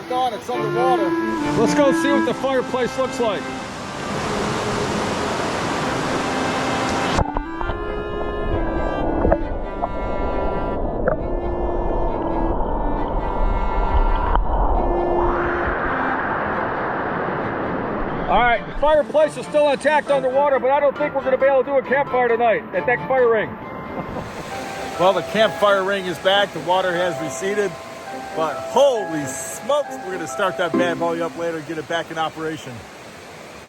locked on. It's underwater. Let's go see what the fireplace looks like. All right, the fireplace is still intact underwater, but I don't think we're going to be able to do a campfire tonight at that fire ring. Well, the campfire ring is back. The water has receded. But holy smokes, we're going to start that bad boy up later and get it back in operation.